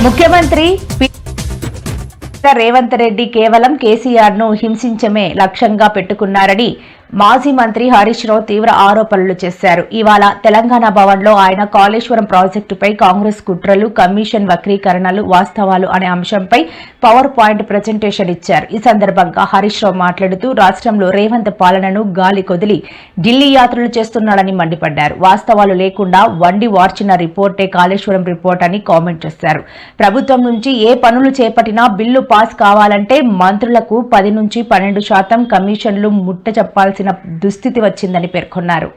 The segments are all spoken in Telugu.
ముఖ్యమంత్రి రేవంత్ రెడ్డి కేవలం కేసీఆర్ ను హింసించమే లక్ష్యంగా పెట్టుకున్నారని మాజీ మంత్రి హరీష్ రావు తీవ్ర ఆరోపణలు చేశారు. ఇవాళ తెలంగాణ భవన్ లో ఆయన కాళేశ్వరం ప్రాజెక్టుపై కాంగ్రెస్ కుట్రలు, కమిషన్ వక్రీకరణలు, వాస్తవాలు అనే అంశంపై పవర్ పాయింట్ ప్రజెంటేషన్ ఇచ్చారు. ఈ సందర్భంగా హరీష్ రావు మాట్లాడుతూ రాష్ట్రంలో రేవంత్ పాలనను గాలి కొదిలి ఢిల్లీ యాత్రలు చేస్తున్నాడని మండిపడ్డారు. వాస్తవాలు లేకుండా వండి వార్చిన రిపోర్టే కాళేశ్వరం రిపోర్ట్ అని కామెంట్ చేశారు. ప్రభుత్వం నుంచి ఏ పనులు చేపట్టినా బిల్లు పాస్ కావాలంటే మంత్రులకు 10 నుంచి 12% కమిషన్లు ముట్ట చెప్పాల్సిన దుస్థితి వచ్చిందని పేర్కొన్నారు.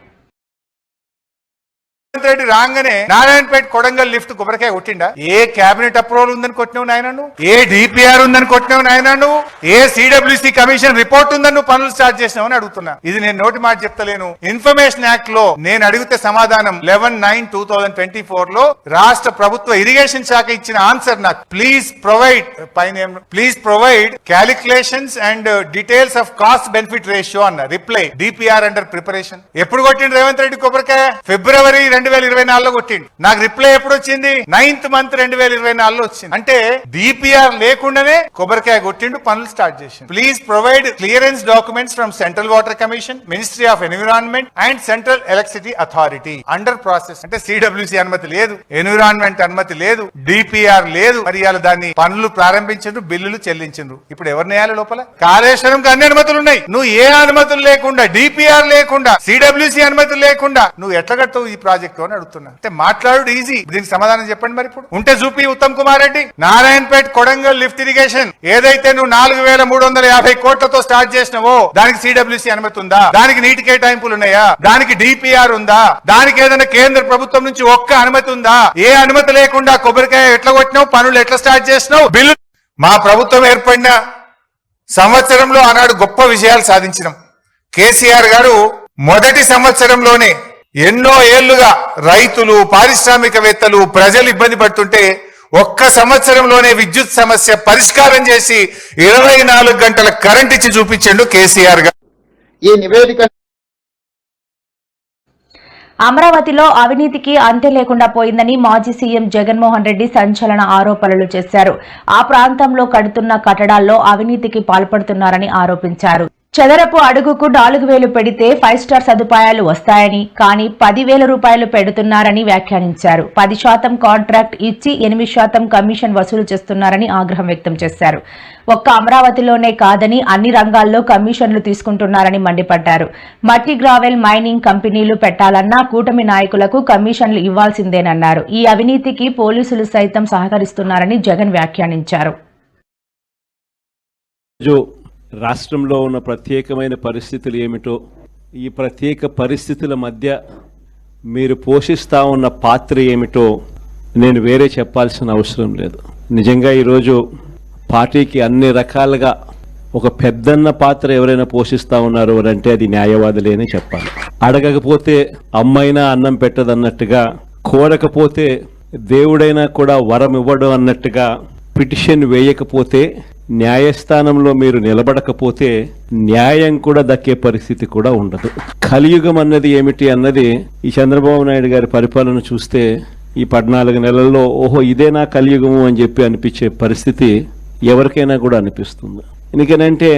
రెడ్డి రాగానే నారాయణపేట కొడంగల్ లిఫ్ట్ కొబ్బరికాయ కొట్టిండా? ఏ కేబినెట్ అప్రూవల్ ఉందని కొట్టినావు నాయన నువ్వు? ఏ డిపిఆర్ ఉందని కొట్టినావు నాయన నువ్వు? ఏ సిడబ్ల్యూసి కమిషన్ రిపోర్ట్ ఉందని నువ్వు పనులు స్టార్ట్ చేసినావు అని అడుగుతున్నా. ఇది నేను నోటి మాట చెప్తలేను. ఇన్ఫర్మేషన్ యాక్ట్ లో నేను అడిగితే సమాధానం 11/9/2024 లో రాష్ట్ర ప్రభుత్వ ఇరిగేషన్ శాఖ ఇచ్చిన ఆన్సర్ నాకు please provide calculations and details of cost benefit ratio అన్న రిప్లై డిపిఆర్ అండర్ ప్రిపరేషన్. ఎప్పుడు కొట్టిండు రేవంత్ రెడ్డి కొబ్బరికాయ? ఫిబ్రవరి 2024 కొట్టిండు. నాకు రిప్లై ఎప్పుడు వచ్చింది? 9th month 2024 వచ్చింది. అంటే డిపిఆర్ లేకుండానే కొబ్బరికాయ కొట్టిండు, పనులు స్టార్ట్ చేసిండు. Please provide clearance documents from central water commission, ministry of environment and central electricity authority under process. అంటే సిడబ్ల్యూసి అనుమతి లేదు, ఎన్విరాన్మెంట్ అనుమతి లేదు, డిపిఆర్ లేదు. మరి ఇవాళ దాన్ని పనులు ప్రారంభించారు, బిల్లులు చెల్లించారు. ఇప్పుడు ఎవరిని వేయాలి లోపల? కాళేశ్వరంకి అన్ని అనుమతులు ఉన్నాయి. నువ్వు ఏ అనుమతులు లేకుండా, డిపిఆర్ లేకుండా, సిడబ్ల్యూసి అనుమతులు లేకుండా నువ్వు ఎట్లా కట్టవు ఈ ప్రాజెక్ట్ అని అడుగుతున్నా. అంటే మాట్లాడు ఈజీ, దీనికి సమాధానం చెప్పండి. మరి ఇప్పుడు ఉంటే చూపి ఉత్తమ్ కుమార్ రెడ్డి. నారాయణపేట కొడంగల్ లిఫ్ట్ ఇరిగేషన్ ఏదైతే నువ్వు 4,350 కోట్లతో స్టార్ట్ చేసినావో దానికి సిడబ్ల్యూసి అనుమతి ఉందా? దానికి నీటి కేటాయింపులు ఉన్నాయా? దానికి డిపిఆర్ ఉందా? దానికి ఏదైనా కేంద్ర ప్రభుత్వం నుంచి ఒక్క అనుమతి ఉందా? ఏ అనుమతి లేకుండా కొబ్బరికాయ ఎట్లా కొట్టినావు? పనులు ఎట్లా స్టార్ట్ చేసినావు? బిల్లు మా ప్రభుత్వం ఏర్పడిన సంవత్సరంలో ఆనాడు గొప్ప విజయాలు సాధించినాం. కేసీఆర్ గారు మొదటి సంవత్సరంలోనే ఎన్నో ఏళ్లుగా రైతులు, పారిశ్రామికవేత్తలు, ప్రజలు ఇబ్బంది పడుతుంటే ఒక్క సంవత్సరంలోనే విద్యుత్ సమస్య పరిష్కారం చేసి 24 గంటల కరెంట్ ఇచ్చి చూపించాడు కేసీఆర్ గారు. ఈ నివేదిక అమరావతిలో అవినీతికి అంతే లేకుండా పోయిందని మాజీ సీఎం జగన్మోహన్ రెడ్డి సంచలన ఆరోపణలు చేశారు. ఆ ప్రాంతంలో కడుతున్న కట్టడాల్లో అవినీతికి పాల్పడుతున్నారని ఆరోపించారు. చదరపు అడుగుకు 4,000 పెడితే 5 స్టార్ సదుపాయాలు వస్తాయని, కానీ 10,000 రూపాయలు పెడుతున్నారని వ్యాఖ్యానించారు. 10% కాంట్రాక్ట్ ఇచ్చి 8% కమిషన్ వసూలు చేస్తున్నారని ఆగ్రహం వ్యక్తం చేశారు. ఒక్క అమరావతిలోనే కాదని అన్ని రంగాల్లో కమిషన్లు తీసుకుంటున్నారని మండిపడ్డారు. మట్టి గ్రావెల్ మైనింగ్ కంపెనీలు పెట్టాలన్నా కూటమి నాయకులకు కమిషన్లు ఇవ్వాల్సిందేనన్నారు. ఈ అవినీతికి పోలీసులు సైతం సహకరిస్తున్నారని జగన్ వ్యాఖ్యానించారు. రాష్ట్రంలో ఉన్న ప్రత్యేకమైన పరిస్థితులు ఏమిటో, ఈ ప్రత్యేక పరిస్థితుల మధ్య మీరు పోషిస్తూ ఉన్న పాత్ర ఏమిటో నేను వేరే చెప్పాల్సిన అవసరం లేదు. నిజంగా ఈరోజు పార్టీకి అన్ని రకాలుగా ఒక పెద్దన్న పాత్ర ఎవరైనా పోషిస్తూ ఉన్నారు అంటే అది న్యాయవాదులేనే చెప్పాలి. అడగకపోతే అమ్మైనా అన్నం పెట్టదన్నట్టుగా, కోరకపోతే దేవుడైనా కూడా వరం ఇవ్వడం అన్నట్టుగా, పిటిషన్ వేయకపోతే, న్యాయస్థానంలో మీరు నిలబడకపోతే న్యాయం కూడా దక్కే పరిస్థితి కూడా ఉండదు. కలియుగం అన్నది ఏమిటి అన్నది ఈ చంద్రబాబు నాయుడు గారి పరిపాలన చూస్తే ఈ 14 నెలల్లో ఓహో ఇదేనా కలియుగము అని చెప్పి అనిపించే పరిస్థితి ఎవరికైనా కూడా అనిపిస్తుంది. ఎందుకనంటే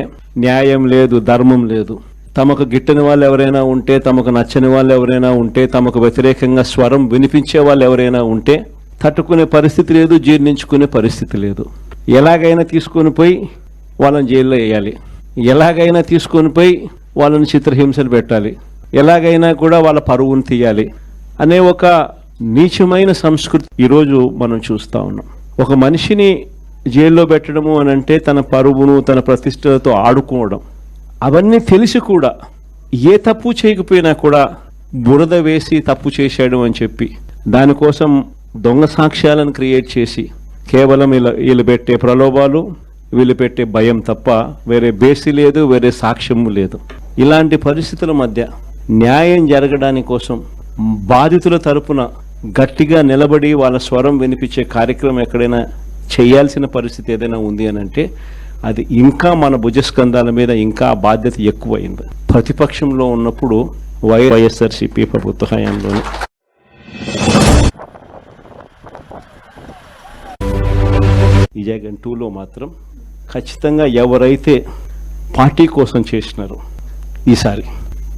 న్యాయం లేదు, ధర్మం లేదు. తమకు గిట్టని వాళ్ళు ఎవరైనా ఉంటే, తమకు నచ్చని వాళ్ళు ఎవరైనా ఉంటే, తమకు వ్యతిరేకంగా స్వరం వినిపించే వాళ్ళు ఎవరైనా ఉంటే తట్టుకునే పరిస్థితి లేదు, జీర్ణించుకునే పరిస్థితి లేదు. ఎలాగైనా తీసుకొని పోయి వాళ్ళని జైల్లో వేయాలి, ఎలాగైనా తీసుకొని పోయి వాళ్ళని చిత్రహింసలు పెట్టాలి, ఎలాగైనా కూడా వాళ్ళ పరువును తీయాలి అనే ఒక నీచమైన సంస్కృతి ఈరోజు మనం చూస్తూ ఉన్నాం. ఒక మనిషిని జైల్లో పెట్టడము అని అంటే తన పరువును, తన ప్రతిష్టలతో ఆడుకోవడం. అవన్నీ తెలిసి కూడా ఏ తప్పు చేయకపోయినా కూడా బురద వేసి తప్పు చేశాడు అని చెప్పి దానికోసం దొంగ సాక్ష్యాలను క్రియేట్ చేసి కేవలం వీళ్ళు పెట్టే ప్రలోభాలు, వీళ్ళు పెట్టే భయం తప్ప వేరే బేసి లేదు, వేరే సాక్ష్యము లేదు. ఇలాంటి పరిస్థితుల మధ్య న్యాయం జరగడానికి కోసం బాధితుల తరపున గట్టిగా నిలబడి వాళ్ళ స్వరం వినిపించే కార్యక్రమం ఎక్కడైనా చేయాల్సిన పరిస్థితి ఏదైనా ఉంది అని అంటే అది ఇంకా మన భుజస్కంధాల మీద ఇంకా ఆ బాధ్యత ఎక్కువైంది. ప్రతిపక్షంలో ఉన్నప్పుడు వైఎస్ఆర్సీపీ ప్రభుత్వ హయాంలోనే ఈ జగన్ 2లో మాత్రం ఖచ్చితంగా ఎవరైతే పార్టీ కోసం చేసినారో ఈసారి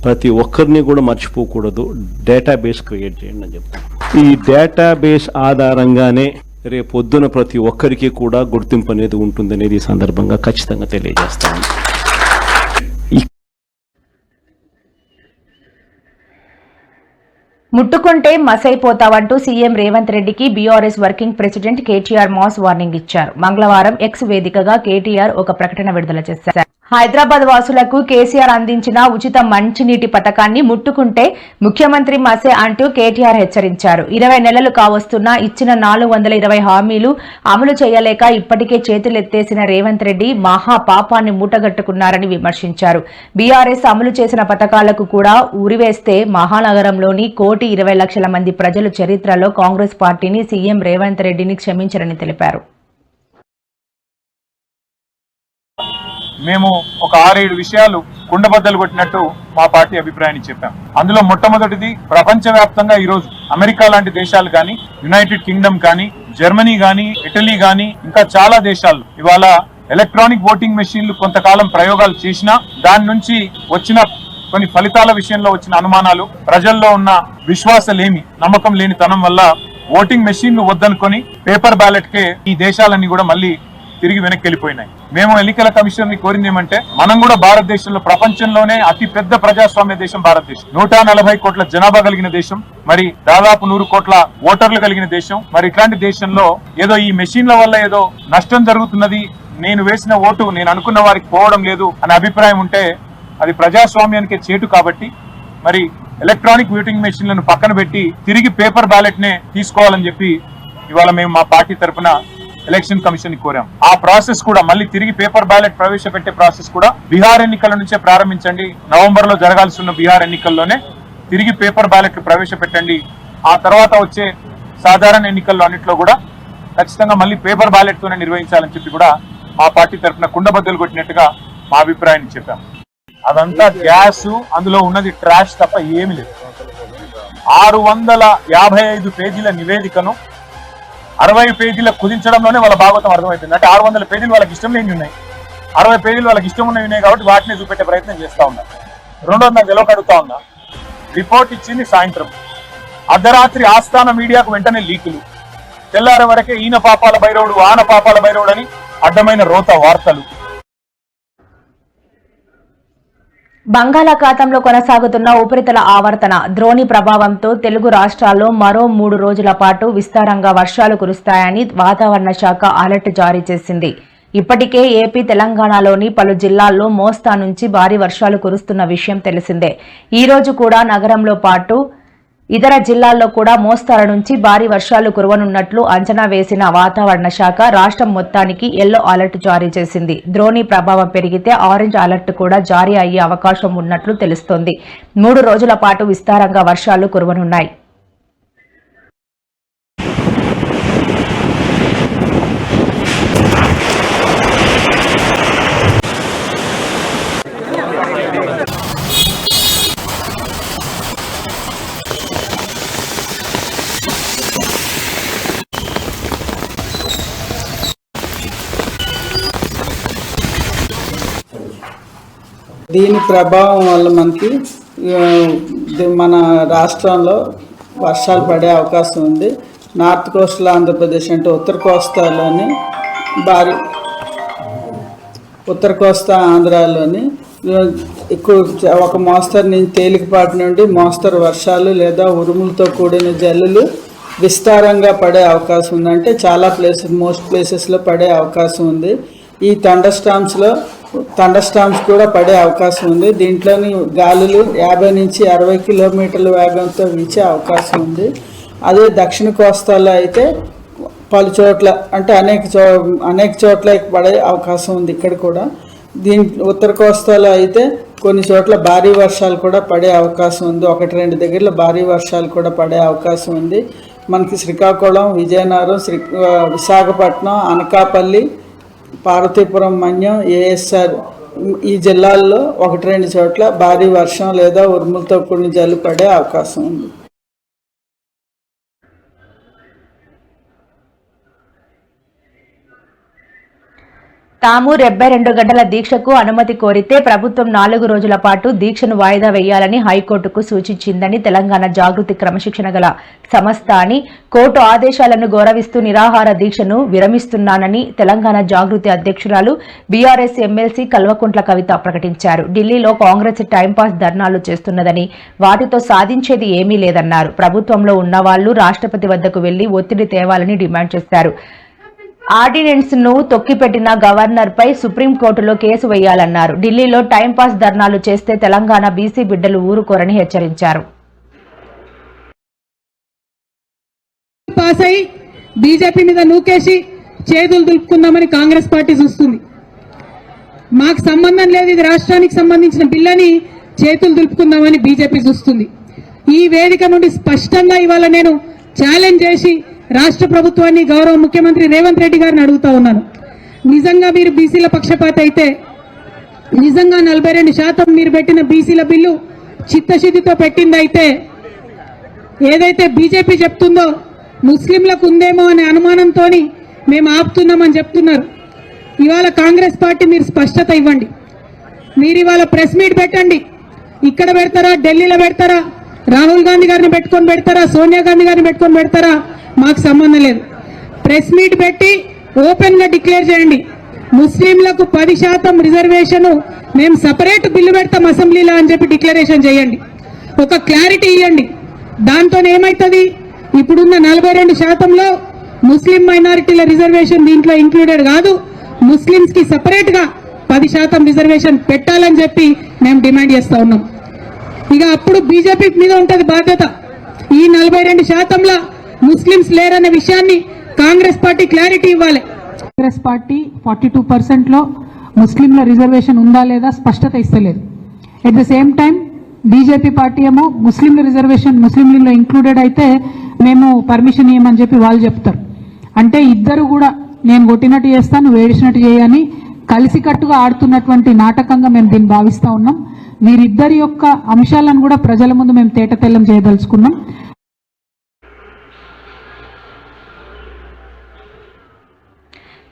ప్రతి ఒక్కరిని కూడా మర్చిపోకూడదు, డేటాబేస్ క్రియేట్ చేయండి అని చెప్తాను. ఈ డేటాబేస్ ఆధారంగానే రేపొద్దున ప్రతి ఒక్కరికి కూడా గుర్తింపు అనేది ఉంటుందనేది ఈ సందర్భంగా ఖచ్చితంగా తెలియజేస్తాను. ముట్టుకుంటే మసైపోతావంటూ సీఎం రేవంత్ రెడ్డికి BRS working president KTR mass warning ఇచ్చారు. మంగళవారం ఎక్స్ వేదికగా కేటీఆర్ ఒక ప్రకటన విడుదల చేశారు. హైదరాబాద్ వాసులకు కేసీఆర్ అందించిన ఉచిత మంచినీటి పథకాన్ని ముట్టుకుంటే ముఖ్యమంత్రి మసే అంటూ కేటీఆర్ హెచ్చరించారు. 20 నెలలు కావస్తున్నా ఇచ్చిన 420 హామీలు అమలు చేయలేక ఇప్పటికే చేతులెత్తేసిన రేవంత్ రెడ్డి మహా పాపాన్ని మూటగట్టుకున్నారని విమర్శించారు. బీఆర్ఎస్ అమలు చేసిన పథకాలకు కూడా ఉరివేస్తే మహానగరంలోని 1,20,00,000 మంది ప్రజలు చరిత్రలో కాంగ్రెస్ పార్టీని సీఎం రేవంత్ రెడ్డిని క్షమించరని తెలిపారు. మేము ఒక 6-7 విషయాలు కుండబద్దలు కొట్టినట్టు మా పార్టీ అభిప్రాయాన్ని చెప్పాం. అందులో మొట్టమొదటిది, ప్రపంచవ్యాప్తంగా ఈరోజు అమెరికా లాంటి దేశాలు కానీ, యునైటెడ్ కింగ్డమ్ కానీ, జర్మనీ కానీ, ఇటలీ కానీ, ఇంకా చాలా దేశాలు ఇవాళ ఎలక్ట్రానిక్ ఓటింగ్ మెషిన్లు కొంతకాలం ప్రయోగాలు చేసినా దాని నుంచి వచ్చిన కొన్ని ఫలితాల విషయంలో వచ్చిన అనుమానాలు, ప్రజల్లో ఉన్న విశ్వాసలేమి, నమ్మకం లేని తనం వల్ల ఓటింగ్ మెషిన్లు వద్దనుకొని పేపర్ బ్యాలెట్ కే ఈ దేశాలన్నీ కూడా మళ్ళీ తిరిగి వెనక్కి వెళ్ళిపోయినాయి. మేము ఎన్నికల కమిషన్ ని కోరింది ఏమంటే, మనం కూడా భారతదేశంలో ప్రపంచంలోనే అతి పెద్ద ప్రజాస్వామ్య దేశం భారతదేశం, 140 కోట్ల జనాభా కలిగిన దేశం, మరి దాదాపు 100 కోట్ల ఓటర్లు కలిగిన దేశం. మరి ఇట్లాంటి దేశంలో ఏదో ఈ మెషిన్ల వల్ల ఏదో నష్టం జరుగుతున్నది, నేను వేసిన ఓటు నేను అనుకున్న వారికి పోవడం లేదు అనే అభిప్రాయం ఉంటే అది ప్రజాస్వామ్యానికి చేటు. కాబట్టి మరి ఎలక్ట్రానిక్ ఓటింగ్ మెషిన్లను పక్కన పెట్టి తిరిగి పేపర్ బ్యాలెట్ నే తీసుకోవాలని చెప్పి ఇవాళ మేము మా పార్టీ తరఫున ఎలక్షన్ కమిషన్ ని కోరాం. ఆ ప్రాసెస్ కూడా మళ్ళీ తిరిగి పేపర్ బ్యాలెట్ ప్రవేశపెట్టే ప్రాసెస్ కూడా బీహార్ ఎన్నికల నుంచే ప్రారంభించండి. నవంబర్ లో జరగాల్సి ఉన్న బీహార్ ఎన్నికల్లోనే తిరిగి పేపర్ బ్యాలెట్ ప్రవేశపెట్టండి. ఆ తర్వాత వచ్చే సాధారణ ఎన్నికల్లో అన్నింటిలో కూడా ఖచ్చితంగా మళ్ళీ పేపర్ బ్యాలెట్ తోనే నిర్వహించాలని చెప్పి కూడా మా పార్టీ తరఫున కుండబద్దలు కొట్టినట్టుగా మా అభిప్రాయాన్ని చెప్పాం. అదంతా గ్యాస్, అందులో ఉన్నది ట్రాష్ తప్ప ఏమీ లేదు. 655 పేజీల నివేదికను 60 పేజీల కుదించడంలోనే వాళ్ళ భాగవతం అర్థమైపోయింది. అంటే 600 పేజీలు వాళ్ళకి ఇష్టం లేని ఉన్నాయి, 60 పేజీలు వాళ్ళకి ఇష్టం ఉన్నవి ఉన్నాయి కాబట్టి వాటిని చూపెట్టే ప్రయత్నం చేస్తా ఉన్నారు. రెండోది, నాకు తెలియక అడుగుతా ఉన్నా, రిపోర్ట్ ఇచ్చింది సాయంత్రం, అర్ధరాత్రి ఆస్థాన మీడియాకు వెంటనే లీకులు, తెల్లారే వరకే ఈయన పాపాల భైరవుడు ఆన పాపాల భైరవుడు అని అడ్డమైన రోత వార్తలు. బంగాళాఖాతంలో కొనసాగుతున్న ఉపరితల ఆవర్తన ద్రోణి ప్రభావంతో తెలుగు రాష్ట్రాల్లో మరో 3 రోజుల పాటు విస్తారంగా వర్షాలు కురుస్తాయని వాతావరణ శాఖ అలర్ట్ జారీ చేసింది. ఇప్పటికే ఏపీ, తెలంగాణలోని పలు జిల్లాల్లో మోస్తా నుంచి భారీ వర్షాలు కురుస్తున్న విషయం తెలిసిందే. ఈ రోజు కూడా నగరంలో పాటు ఇతర జిల్లాల్లో కూడా మోస్తరు నుంచి భారీ వర్షాలు కురవనున్నట్లు అంచనా వేసిన వాతావరణ శాఖ రాష్ట్రం మొత్తానికి ఎల్లో అలర్ట్ జారీ చేసింది. ద్రోణి ప్రభావం పెరిగితే ఆరెంజ్ అలర్ట్ కూడా జారీ అయ్యే అవకాశం ఉన్నట్లు తెలుస్తోంది. 3 రోజుల పాటు విస్తారంగా వర్షాలు కురవనున్నాయి. దీని ప్రభావం వల్ల మనకి మన రాష్ట్రంలో వర్షాలు పడే అవకాశం ఉంది. నార్త్ కోస్టల్ ఆంధ్రప్రదేశ్ అంటే ఉత్తర కోస్తాలోని ఉత్తర కోస్తా ఆంధ్రాలోని ఎక్కువ ఒక మోస్తరు నుంచి తేలికపాటి నుండి మోస్తరు వర్షాలు లేదా ఉరుములతో కూడిన జల్లులు విస్తారంగా పడే అవకాశం ఉంది. అంటే చాలా మోస్ట్ ప్లేసెస్లో పడే అవకాశం ఉంది. ఈ థండర్ స్టార్మ్స్ కూడా పడే అవకాశం ఉంది. దీంట్లోని గాలులు 50 నుంచి 60 కిలోమీటర్ల వేగంతో వీచే అవకాశం ఉంది. అదే దక్షిణ కోస్తాలో అయితే పలు చోట్ల అంటే అనేక చోట్ల పడే అవకాశం ఉంది. ఇక్కడ కూడా ఉత్తర కోస్తాలో అయితే కొన్ని చోట్ల భారీ వర్షాలు కూడా పడే అవకాశం ఉంది. 1-2 దగ్గరలో భారీ వర్షాలు కూడా పడే అవకాశం ఉంది. మనకి శ్రీకాకుళం, విజయనగరం, విశాఖపట్నం, అనకాపల్లి, పార్వతీపురం, మన్యం, ఏఎస్ఆర్ ఈ జిల్లాల్లో 1-2 చోట్ల భారీ వర్షం లేదా ఉరుములతో కూడిన జల్లు పడే అవకాశం ఉంది. తాము 72 గంటల దీక్షకు అనుమతి కోరితే ప్రభుత్వం 4 రోజుల పాటు దీక్షను వాయిదా వేయాలని హైకోర్టుకు సూచించిందని తెలంగాణ జాగృతి క్రమశిక్షణ గల సంస్థ అని కోర్టు ఆదేశాలను గౌరవిస్తూ నిరాహార దీక్షను విరమిస్తున్నానని తెలంగాణ జాగృతి అధ్యక్షురాలు బీఆర్ఎస్ ఎమ్మెల్సీ కల్వకుంట్ల కవిత ప్రకటించారు. ఢిల్లీలో కాంగ్రెస్ టైంపాస్ ధర్నాలు చేస్తున్నదని వాటితో సాధించేది ఏమీ లేదన్నారు. ప్రభుత్వంలో ఉన్నవాళ్లు రాష్ట్రపతి వద్దకు వెళ్లి ఒత్తిడి తేవాలని డిమాండ్ చేశారు. ఆర్డినెన్స్ ను తొక్కిపెట్టిన గవర్నర్ పై సుప్రీంకోర్టులో కేసు వేయాలన్నారు. ఢిల్లీలో టైంపాస్ ధర్నాలు చేస్తే తెలంగాణ బీసీ బిడ్డలు ఊరుకోరని హెచ్చరించారు. పాస్ అయి బీజేపీ మీద నూకేసి చేతులు దులుపుకుందామని కాంగ్రెస్ పార్టీ చూస్తుంది. మాకు సంబంధం లేదు, ఇది రాష్ట్రానికి సంబంధించిన బిల్లని చేతులు దులుపుకుందామని బీజేపీ చూస్తుంది. ఈ వేదిక నుండి స్పష్టంగా ఇవాళ నేను ఛాలెంజ్ చేసి రాష్ట్ర ప్రభుత్వాన్ని గౌరవ ముఖ్యమంత్రి రేవంత్ రెడ్డి గారిని అడుగుతా ఉన్నాను. నిజంగా మీరు బీసీల పక్షపాత అయితే, నిజంగా 42% మీరు పెట్టిన బీసీల బిల్లు చిత్తశుద్ధితో పెట్టిందైతే, ఏదైతే బీజేపీ చెప్తుందో ముస్లింలకు ఉందేమో అనే అనుమానంతో మేము ఆపుతున్నామని చెప్తున్నారు. ఇవాళ కాంగ్రెస్ పార్టీ మీరు స్పష్టత ఇవ్వండి. మీరు ఇవాళ ప్రెస్ మీట్ పెట్టండి. ఇక్కడ పెడతారా, ఢిల్లీలో పెడతారా, రాహుల్ గాంధీ గారిని పెట్టుకొని పెడతారా, సోనియా గాంధీ గారిని పెట్టుకొని పెడతారా, మాకు సంబంధం లేదు. ప్రెస్ మీట్ పెట్టి ఓపెన్ గా డిక్లేర్ చేయండి. ముస్లింలకు 10% రిజర్వేషన్ మేము సపరేట్ బిల్లు పెడతాం అసెంబ్లీలో అని చెప్పి డిక్లరేషన్ చేయండి. ఒక క్లారిటీ ఇవ్వండి. దాంతో ఏమైతుంది, ఇప్పుడున్న 42%లో ముస్లిం మైనారిటీల రిజర్వేషన్ దీంట్లో ఇంక్లూడెడ్ కాదు, ముస్లింస్ కి సపరేట్ గా 10% రిజర్వేషన్ పెట్టాలని చెప్పి మేము డిమాండ్ చేస్తా ఉన్నాం. ఇక అప్పుడు బీజేపీ మీద ఉంటది బాధ్యత. ఈ 42%లో ముస్లింస్ లేరనే విషయాన్ని కాంగ్రెస్ పార్టీ క్లారిటీ ఇవ్వాలి. కాంగ్రెస్ పార్టీ 42% ముస్లింల రిజర్వేషన్ ఉందా లేదా స్పష్టత ఇస్తలేదు. At the same time BJP party ఏమో ముస్లింల రిజర్వేషన్ ముస్లింలలో ఇంక్లూడెడ్ అయితే మేము పర్మిషన్ ఇవ్వమని చెప్పి వాళ్ళు చెప్తారు. అంటే ఇద్దరు కూడా నేను కొట్టినట్టు చేస్తాను, నువ్వు ఏడిచినట్టు చేయని కలిసికట్టుగా ఆడుతున్నటువంటి నాటకంగా మేము దీన్ని భావిస్తా ఉన్నాం. వీరిద్దరి యొక్క అంశాలను కూడా ప్రజల ముందు మేము తేటతెల్లం చేయదలుచుకున్నాం.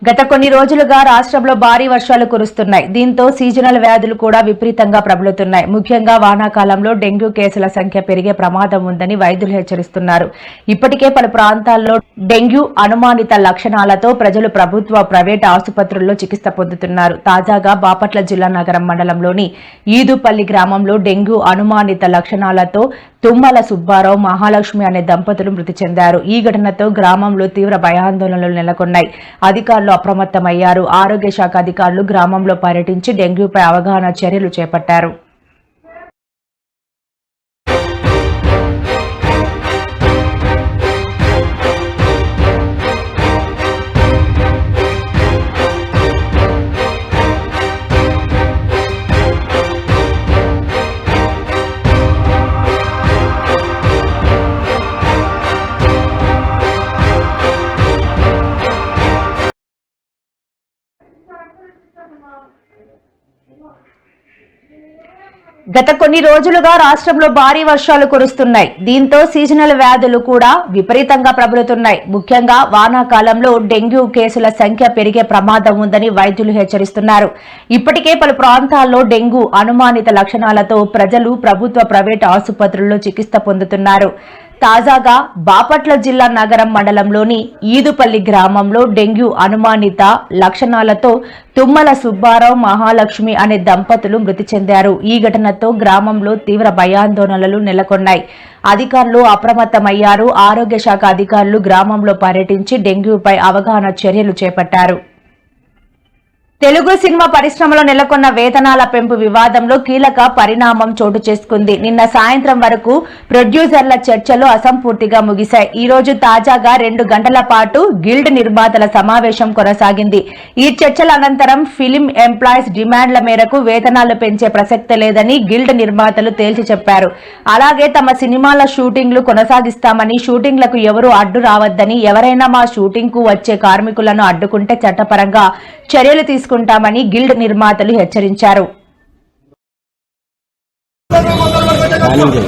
గత కొన్ని రోజులుగా రాష్ట్రంలో భారీ వర్షాలు కురుస్తున్నాయి. దీంతో సీజనల్ వ్యాధులు కూడా విపరీతంగా ప్రబలుతున్నాయి. ముఖ్యంగా వానాకాలంలో డెంగ్యూ కేసుల సంఖ్య పెరిగే ప్రమాదం ఉందని వైద్యులు హెచ్చరిస్తున్నారు. ఇప్పటికే పలు ప్రాంతాల్లో డెంగ్యూ అనుమానిత లక్షణాలతో ప్రజలు ప్రభుత్వ, ప్రైవేట్ ఆసుపత్రుల్లో చికిత్స పొందుతున్నారు. తాజాగా బాపట్ల జిల్లా నగరం మండలంలోని ఈదుపల్లి గ్రామంలో డెంగ్యూ అనుమానిత లక్షణాలతో తుమ్మల సుబ్బారావు, మహాలక్ష్మి అనే దంపతులు మృతి చెందారు. ఈ ఘటనతో గ్రామంలో తీవ్ర భయాందోళనలు నెలకొన్నాయి. అధికారులు అప్రమత్తమయ్యారు. ఆరోగ్య శాఖ అధికారులు గ్రామంలో పర్యటించి డెంగ్యూపై అవగాహన చర్యలు చేపట్టారు. గత కొన్ని రోజులుగా రాష్ట్రంలో భారీ వర్షాలు కురుస్తున్నాయి. దీంతో సీజనల్ వ్యాధులు కూడా విపరీతంగా ప్రబలుతున్నాయి. ముఖ్యంగా వానాకాలంలో డెంగ్యూ కేసుల సంఖ్య పెరిగే ప్రమాదం ఉందని వైద్యులు హెచ్చరిస్తున్నారు. ఇప్పటికే పలు ప్రాంతాల్లో డెంగ్యూ అనుమానిత లక్షణాలతో ప్రజలు ప్రభుత్వ, ప్రైవేట్ ఆసుపత్రుల్లో చికిత్స పొందుతున్నారు. తాజాగా బాపట్ల జిల్లా నగరం మండలంలోని ఈదుపల్లి గ్రామంలో డెంగ్యూ అనుమానిత లక్షణాలతో తుమ్మల సుబ్బారావు, మహాలక్ష్మి అనే దంపతులు మృతి చెందారు. ఈ ఘటనతో గ్రామంలో తీవ్ర భయాందోళనలు నెలకొన్నాయి. అధికారులు అప్రమత్తమయ్యారు. ఆరోగ్య శాఖ అధికారులు గ్రామంలో పర్యటించి డెంగ్యూపై అవగాహన చర్యలు చేపట్టారు. తెలుగు సినిమా పరిశ్రమలో నెలకొన్న వేతనాల పెంపు వివాదంలో కీలక పరిణామం చోటు చేసుకుంది. నిన్న సాయంత్రం వరకు ప్రొడ్యూసర్ల చర్చలు అసంపూర్తిగా ముగిశాయి. ఈ రోజు తాజాగా 2 గంటల పాటు గిల్డ్ నిర్మాతల సమావేశం కొనసాగింది. ఈ చర్చల అనంతరం ఫిలిం ఎంప్లాయీస్ డిమాండ్ల మేరకు వేతనాలు పెంచే ప్రసక్తే లేదని గిల్డ్ నిర్మాతలు తేల్చి చెప్పారు. అలాగే తమ సినిమాల షూటింగ్లు కొనసాగిస్తామని, షూటింగ్లకు ఎవరూ అడ్డు రావద్దని, ఎవరైనా మా షూటింగ్ కు వచ్చే కార్మికులను అడ్డుకుంటే చట్టపరంగా చర్యలు తీసుకుంటామని గిల్డ్ నిర్మాతలు హెచ్చరించారు. జనాలు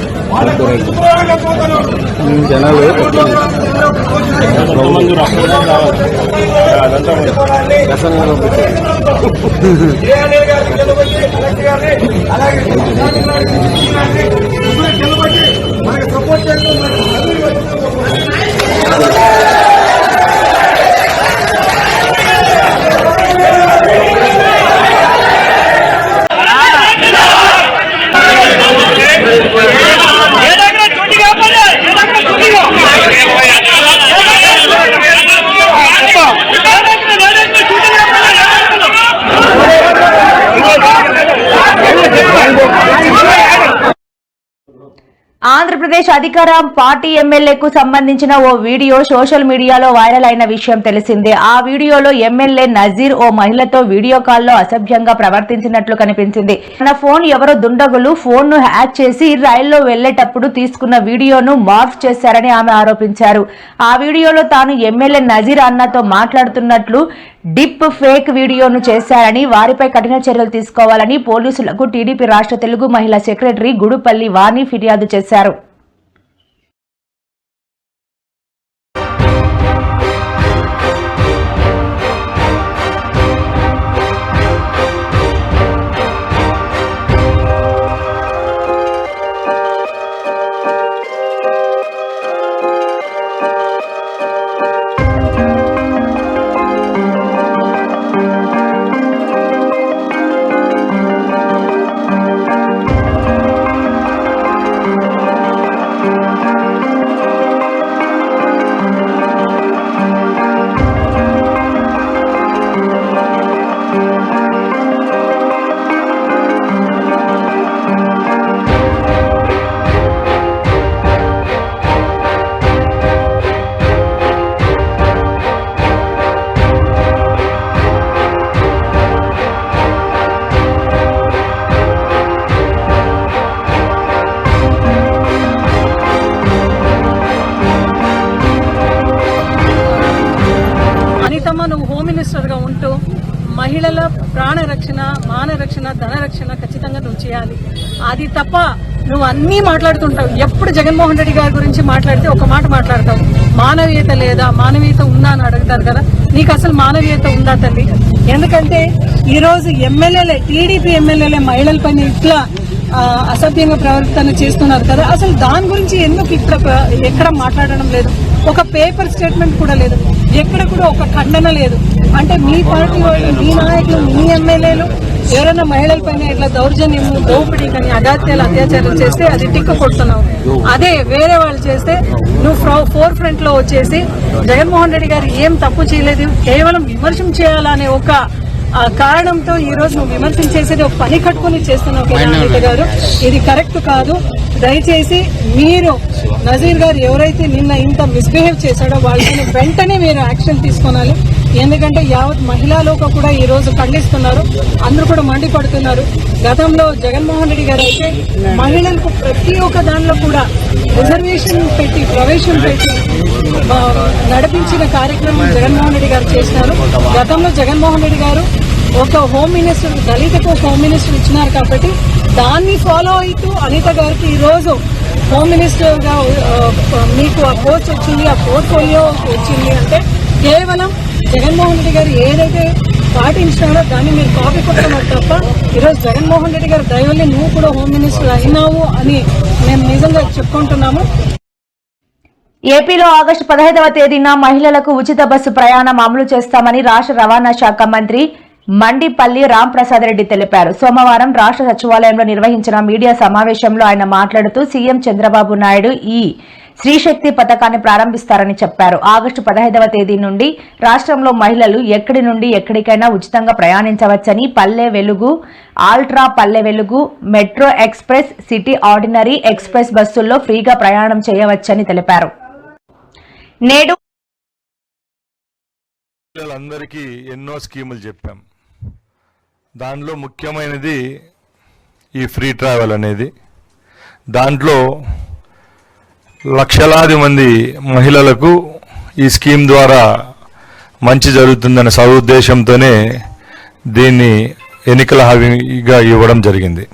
ఆంధ్రప్రదేశ్ అధికార పార్టీ ఎమ్మెల్యేకు సంబంధించిన ఓ వీడియో సోషల్ మీడియాలో వైరల్ అయిన విషయం తెలిసిందే. ఆ వీడియోలో ఎమ్మెల్యే నజీర్ ఓ మహిళతో వీడియో కాల్లో అసభ్యంగా ప్రవర్తించినట్లు కనిపించింది. తన ఫోన్ ఎవరో దుండగులు ఫోన్ ను హ్యాక్ చేసి రైల్లో వెళ్లేటప్పుడు తీసుకున్న వీడియోను మార్ఫ్ చేశారని ఆమె ఆరోపించారు. ఆ వీడియోలో తాను ఎమ్మెల్యే నజీర్ అన్నతో మాట్లాడుతున్నట్లు డిప్ ఫేక్ వీడియోను చేశారని, వారిపై కఠిన చర్యలు తీసుకోవాలని పోలీసులకు టీడీపీ రాష్ట్ర తెలుగు మహిళా సెక్రటరీ గుడుపల్లి వాణి ఫిర్యాదు చేశారు. నువ్వు హోమ్ మినిస్టర్ గా ఉంటూ మహిళల ప్రాణ రక్షణ, మాన రక్షణ, ధన రక్షణ ఖచ్చితంగా నువ్వు చేయాలి. అది తప్ప నువ్వు అన్నీ మాట్లాడుతుంటావు. ఎప్పుడు జగన్మోహన్ రెడ్డి గారి గురించి మాట్లాడితే ఒక మాట మాట్లాడతావు, మానవీయత లేదా, మానవీయత ఉందా అని అడుగుతారు కదా. నీకు అసలు మానవీయత ఉందా తల్లి? ఎందుకంటే ఈరోజు ఎమ్మెల్యేలే, టీడీపీ ఎమ్మెల్యేలే మహిళల పైన ఇట్లా అసభ్యంగా ప్రవర్తన చేస్తున్నారు కదా. అసలు దాని గురించి ఎందుకు ఎక్కడ మాట్లాడడం లేదు? ఒక పేపర్ స్టేట్మెంట్ కూడా లేదు, ఎక్కడ కూడా ఒక ఖండన లేదు. అంటే మీ పార్టీ వాళ్ళు, మీ నాయకులు, మీ ఎమ్మెల్యేలు ఎవరైనా మహిళల పైన ఇట్లా దౌర్జన్యము, దోపిడీ కానీ అత్యాచారం చేస్తే అది టిక్కు కొడుతున్నావు. అదే వేరే వాళ్ళు చేస్తే నువ్వు ఫోర్ ఫ్రంట్ లో వచ్చేసి జగన్మోహన్ రెడ్డి గారు ఏం తప్పు చేయలేదు, కేవలం విమర్శం చేయాలనే ఒక కారణంతో ఈ రోజు నువ్వు విమర్శించేసేది ఒక పని కట్టుకుని చేస్తున్నావు కదా అనిత గారు. ఇది కరెక్ట్ కాదు. దయచేసి మీరు నజీర్ గారు ఎవరైతే నిన్న ఇంత మిస్బిహేవ్ చేశాడో వాళ్ళని వెంటనే మీరు యాక్షన్ తీసుకోవాలి. ఎందుకంటే యావత్ మహిళా లోకం కూడా ఈ రోజు ఖండిస్తున్నారు, అందరూ కూడా మండిపడుతున్నారు. గతంలో జగన్మోహన్ రెడ్డి గారు అయితే మహిళలకు ప్రతి ఒక్క దానిలో కూడా రిజర్వేషన్ పెట్టి, ప్రవేశం పెట్టి నడిపించిన కార్యక్రమం జగన్మోహన్ రెడ్డి గారు చేసినారు. గతంలో జగన్మోహన్ రెడ్డి గారు ఒక హోమ్ మినిస్టర్, దళితకు ఒక హోమ్ మినిస్టర్ ఇచ్చినారు కాబట్టి దాన్ని ఫాలో అవుతూ అనిత గారికి ఈ రోజు హోమ్ మినిస్టర్ గా మీకు ఆ పోస్ట్ వచ్చింది, ఆ పోర్ట్ఫోలియో వచ్చింది అంటే కేవలం జగన్మోహన్ రెడ్డి గారు ఏదైతే పాటించినారో దాన్ని మీరు కాపీ కొట్టడం తప్ప ఈరోజు జగన్మోహన్ రెడ్డి గారు దయవల్లే నువ్వు కూడా హోమ్ మినిస్టర్ అయినావు అని మేము నిజంగా చెప్పుకుంటున్నాము. ఏపీలో ఆగస్టు 15వ తేదీన మహిళలకు ఉచిత బస్సు ప్రయాణం అమలు చేస్తామని రాష్ట్ర రవాణా శాఖ మంత్రి మండిపల్లి రాంప్రసాద్ రెడ్డి తెలిపారు. సోమవారం రాష్ట్ర సచివాలయంలో నిర్వహించిన మీడియా సమావేశంలో ఆయన మాట్లాడుతూ సీఎం చంద్రబాబు నాయుడు ఈ శ్రీశక్తి పథకాన్ని ప్రారంభిస్తారని చెప్పారు. ఆగస్టు 15వ తేదీ నుండి రాష్ట్రంలో మహిళలు ఎక్కడి నుండి ఎక్కడికైనా ఉచితంగా ప్రయాణించవచ్చని, Palle Velugu, ultra Palle Velugu, metro express, city ordinary express బస్సుల్లో ఫ్రీగా ప్రయాణం చేయవచ్చని తెలిపారు. నేడు అందరికీ ఎన్నో స్కీములు చెప్పాం. దానిలో ముఖ్యమైనది ఈ ఫ్రీ ట్రావెల్ అనేది. దాంట్లో లక్షలాది మంది మహిళలకు ఈ స్కీమ్ ద్వారా మంచి జరుగుతుందనే సదుద్దేశంతోనే దీన్ని ఎన్నికల హామీగా ఇవ్వడం జరిగింది.